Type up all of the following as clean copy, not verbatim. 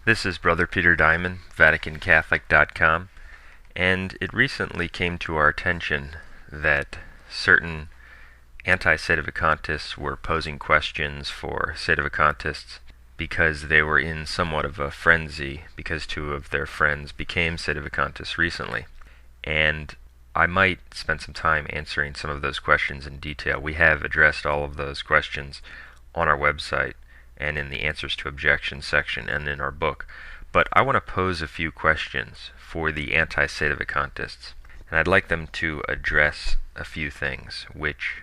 This is Brother Peter Diamond, vaticancatholic.com, and it recently came to our attention that certain Anti-Sedevacantists were posing questions for Sedevacantists because they were in somewhat of a frenzy because two of their friends became Sedevacantists recently. And I might spend some time answering some of those questions in detail. We have addressed all of those questions on our website and in the Answers to Objections section and in our book. But I want to pose a few questions for the Anti-Sedevacantists, and I'd like them to address a few things which,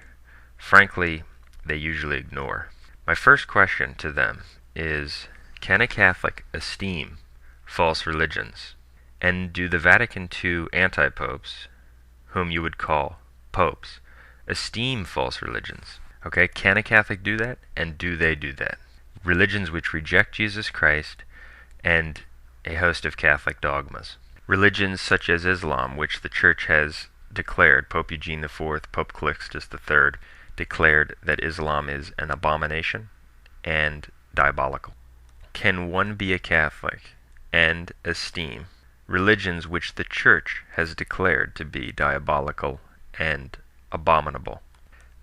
frankly, they usually ignore. My first question to them is, can a Catholic esteem false religions? And do the Vatican II anti-popes, whom you would call popes, esteem false religions? Okay, can a Catholic do that? And do they do that? Religions which reject Jesus Christ and a host of Catholic dogmas. Religions such as Islam, which the Church has declared, Pope Eugene IV, Pope Calixtus III, declared that Islam is an abomination and diabolical. Can one be a Catholic and esteem religions which the Church has declared to be diabolical and abominable?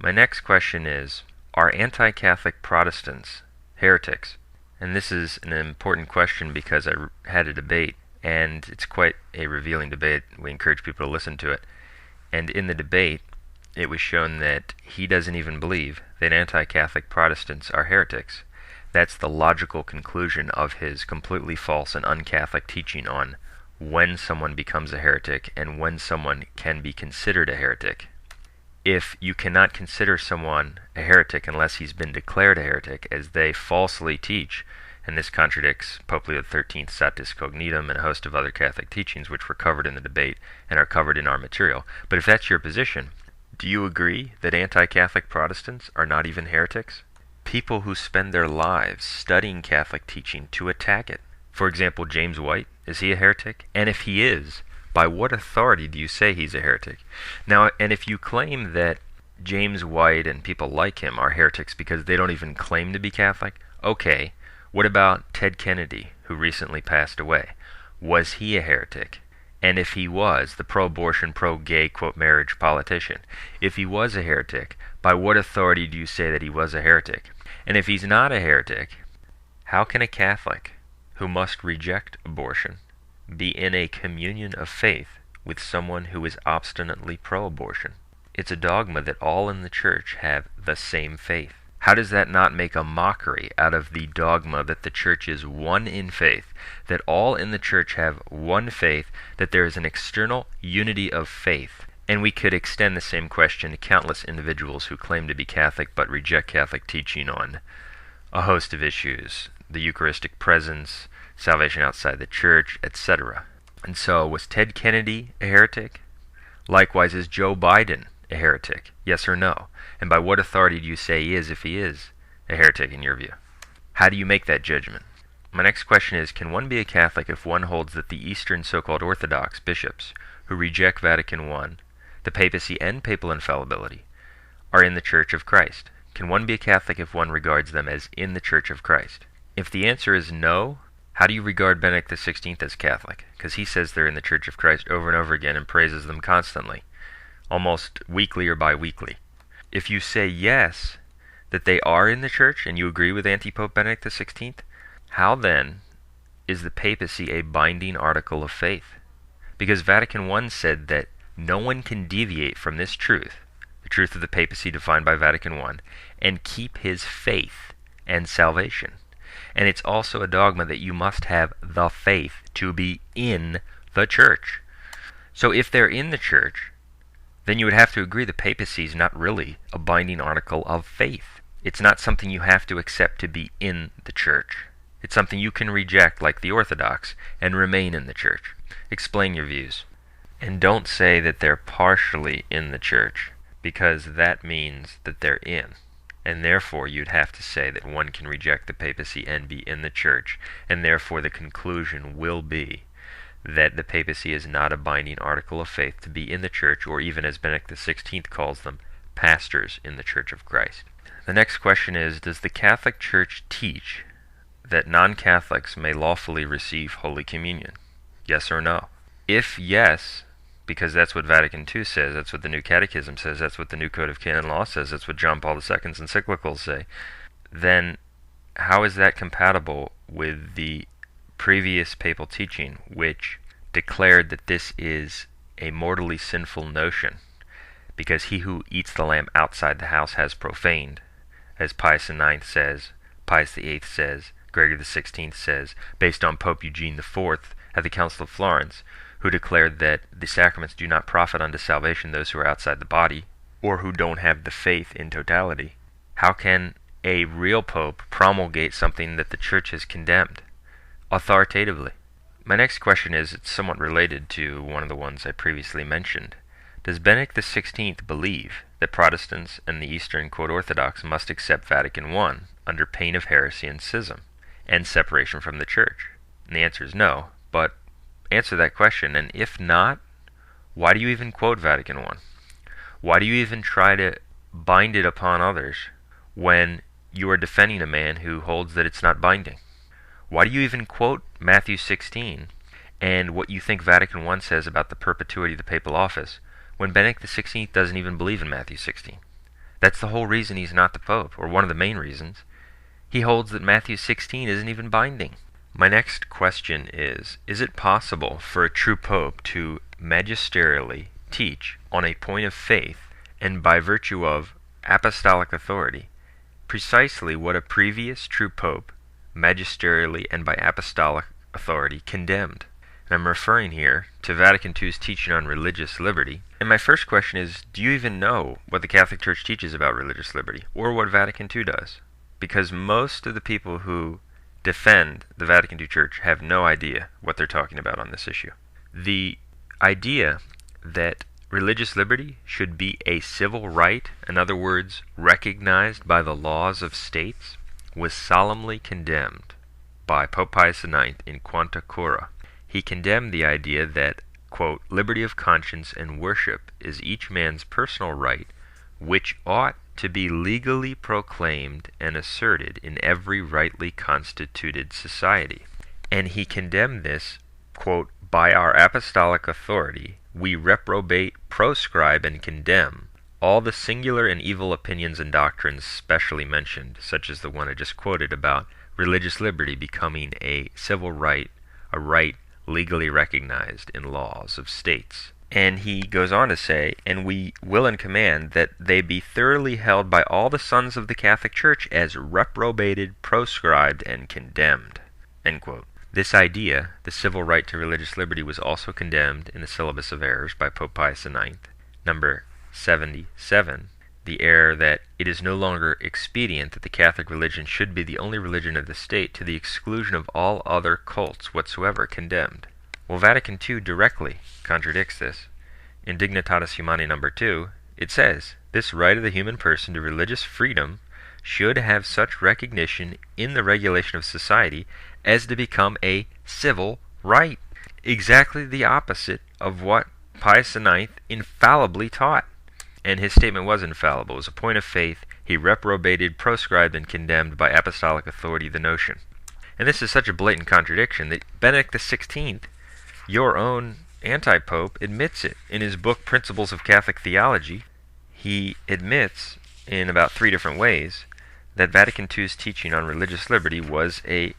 My next question is, are anti-Catholic Protestants heretics? And this is an important question because I had a debate, and it's quite a revealing debate. We encourage people to listen to it. And in the debate, it was shown that he doesn't even believe that anti-Catholic Protestants are heretics. That's the logical conclusion of his completely false and un-Catholic teaching on when someone becomes a heretic and when someone can be considered a heretic. If you cannot consider someone a heretic unless he's been declared a heretic, as they falsely teach, and this contradicts Pope Leo XIII's Satis Cognitum and a host of other Catholic teachings which were covered in the debate and are covered in our material. But if that's your position, do you agree that anti-Catholic Protestants are not even heretics? People who spend their lives studying Catholic teaching to attack it. For example, James White, is he a heretic? And if he is, by what authority do you say he's a heretic? Now, and if you claim that James White and people like him are heretics because they don't even claim to be Catholic, okay, what about Ted Kennedy, who recently passed away? Was he a heretic? And if he was, the pro-abortion, pro-gay, quote, marriage politician, if he was a heretic, by what authority do you say that he was a heretic? And if he's not a heretic, how can a Catholic who must reject abortion be in a communion of faith with someone who is obstinately pro-abortion? It's a dogma that all in the Church have the same faith. How does that not make a mockery out of the dogma that the Church is one in faith, that all in the Church have one faith, that there is an external unity of faith? And we could extend the same question to countless individuals who claim to be Catholic but reject Catholic teaching on a host of issues, the Eucharistic presence, salvation outside the Church, etc. And so, was Ted Kennedy a heretic? Likewise, is Joe Biden a heretic? Yes or no? And by what authority do you say he is if he is a heretic in your view? How do you make that judgment? My next question is, can one be a Catholic if one holds that the Eastern so-called Orthodox bishops who reject Vatican I, the papacy and papal infallibility, are in the Church of Christ? Can one be a Catholic if one regards them as in the Church of Christ? If the answer is no, how do you regard Benedict XVI as Catholic? Because he says they're in the Church of Christ over and over again and praises them constantly, almost weekly or bi-weekly. If you say yes, that they are in the Church, and you agree with Anti-Pope Benedict XVI, how then is the papacy a binding article of faith? Because Vatican I said that no one can deviate from this truth, the truth of the papacy defined by Vatican I, and keep his faith and salvation. And it's also a dogma that you must have the faith to be in the Church. So if they're in the Church, then you would have to agree the papacy is not really a binding article of faith. It's not something you have to accept to be in the Church. It's something you can reject, like the Orthodox, and remain in the Church. Explain your views. And don't say that they're partially in the Church, because that means that they're in. And therefore you'd have to say that one can reject the papacy and be in the Church, and therefore the conclusion will be that the papacy is not a binding article of faith to be in the Church, or even as Benedict XVI calls them, pastors in the Church of Christ. The next question is, does the Catholic Church teach that non-Catholics may lawfully receive Holy Communion? Yes or no? If yes, because that's what Vatican II says, that's what the New Catechism says, that's what the New Code of Canon Law says, that's what John Paul II's encyclicals say, then how is that compatible with the previous papal teaching, which declared that this is a mortally sinful notion, because he who eats the lamb outside the house has profaned, as Pius IX says, Pius VIII says, Gregory XVI says, based on Pope Eugene IV at the Council of Florence, who declared that the sacraments do not profit unto salvation those who are outside the body, or who don't have the faith in totality. How can a real pope promulgate something that the Church has condemned authoritatively? My next question is, it's somewhat related to one of the ones I previously mentioned. Does Benedict XVI believe that Protestants and the Eastern Orthodox must accept Vatican I under pain of heresy and schism and separation from the Church? And the answer is no, but answer that question, and if not, why do you even quote Vatican I? Why do you even try to bind it upon others when you are defending a man who holds that it's not binding? Why do you even quote Matthew 16 and what you think Vatican I says about the perpetuity of the papal office when Benedict XVI doesn't even believe in Matthew 16? That's the whole reason he's not the Pope, or one of the main reasons. He holds that Matthew 16 isn't even binding. My next question is it possible for a true Pope to magisterially teach on a point of faith and by virtue of apostolic authority precisely what a previous true Pope magisterially and by apostolic authority condemned? And I'm referring here to Vatican II's teaching on religious liberty. And my first question is, do you even know what the Catholic Church teaches about religious liberty, or what Vatican II does? Because most of the people who defend the Vatican II Church have no idea what they're talking about on this issue. The idea that religious liberty should be a civil right, in other words, recognized by the laws of states, was solemnly condemned by Pope Pius IX in Quanta Cura. He condemned the idea that, quote, liberty of conscience and worship is each man's personal right, which ought to be legally proclaimed and asserted in every rightly constituted society. And he condemned this, quote, by our apostolic authority, we reprobate, proscribe, and condemn all the singular and evil opinions and doctrines specially mentioned, such as the one I just quoted about religious liberty becoming a civil right, a right legally recognized in laws of states. And he goes on to say, and we will and command that they be thoroughly held by all the sons of the Catholic Church as reprobated, proscribed, and condemned. End quote. This idea, the civil right to religious liberty, was also condemned in the Syllabus of Errors by Pope Pius IX, number 77, the error that it is no longer expedient that the Catholic religion should be the only religion of the state to the exclusion of all other cults whatsoever condemned. Well, Vatican II directly contradicts this. In Dignitatis Humanae number 2, it says, this right of the human person to religious freedom should have such recognition in the regulation of society as to become a civil right. Exactly the opposite of what Pius IX infallibly taught. And his statement was infallible. It was a point of faith. He reprobated, proscribed, and condemned by apostolic authority the notion. And this is such a blatant contradiction that Benedict XVI, your own anti-pope, admits it. In his book Principles of Catholic Theology, he admits in about 3 different ways that Vatican II's teaching on religious liberty was a,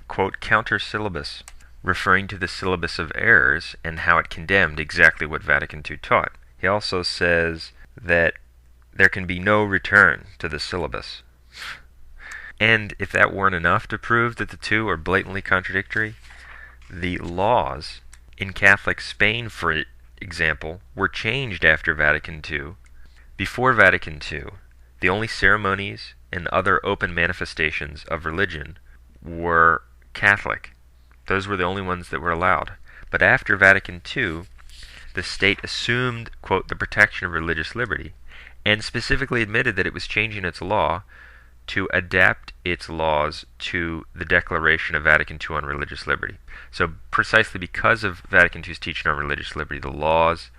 quote, counter-syllabus, referring to the Syllabus of Errors and how it condemned exactly what Vatican II taught. He also says that there can be no return to the syllabus. And if that weren't enough to prove that the two are blatantly contradictory, the laws in Catholic Spain, for example, were changed after Vatican II. Before Vatican II, the only ceremonies and other open manifestations of religion were Catholic. Those were the only ones that were allowed. But after Vatican II, the state assumed, quote, the protection of religious liberty, and specifically admitted that it was changing its law to adapt its laws to the declaration of Vatican II on religious liberty. So precisely because of Vatican II's teaching on religious liberty, the laws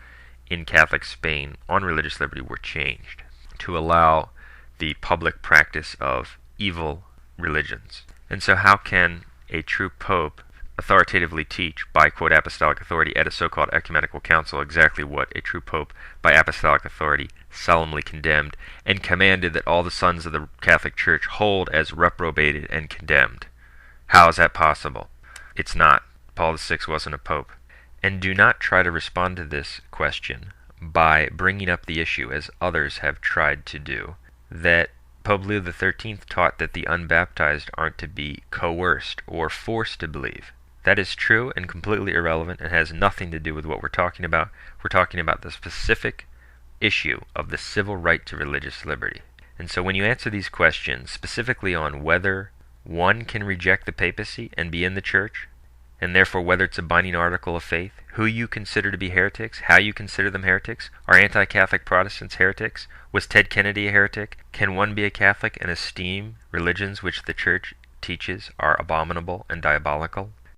in Catholic Spain on religious liberty were changed to allow the public practice of evil religions. And so how can a true pope authoritatively teach by, quote, apostolic authority at a so-called ecumenical council exactly what a true pope by apostolic authority solemnly condemned and commanded that all the sons of the Catholic Church hold as reprobated and condemned? How is that possible? It's not. Paul VI wasn't a pope. And do not try to respond to this question by bringing up the issue, as others have tried to do, that Pope Leo XIII taught that the unbaptized aren't to be coerced or forced to believe. That is true and completely irrelevant and has nothing to do with what we're talking about. We're talking about the specific issue of the civil right to religious liberty. And so when you answer these questions, specifically on whether one can reject the papacy and be in the church, and therefore whether it's a binding article of faith, who you consider to be heretics, how you consider them heretics, are anti-Catholic Protestants heretics, was Ted Kennedy a heretic, can one be a Catholic and esteem religions which the church teaches are abominable and diabolical?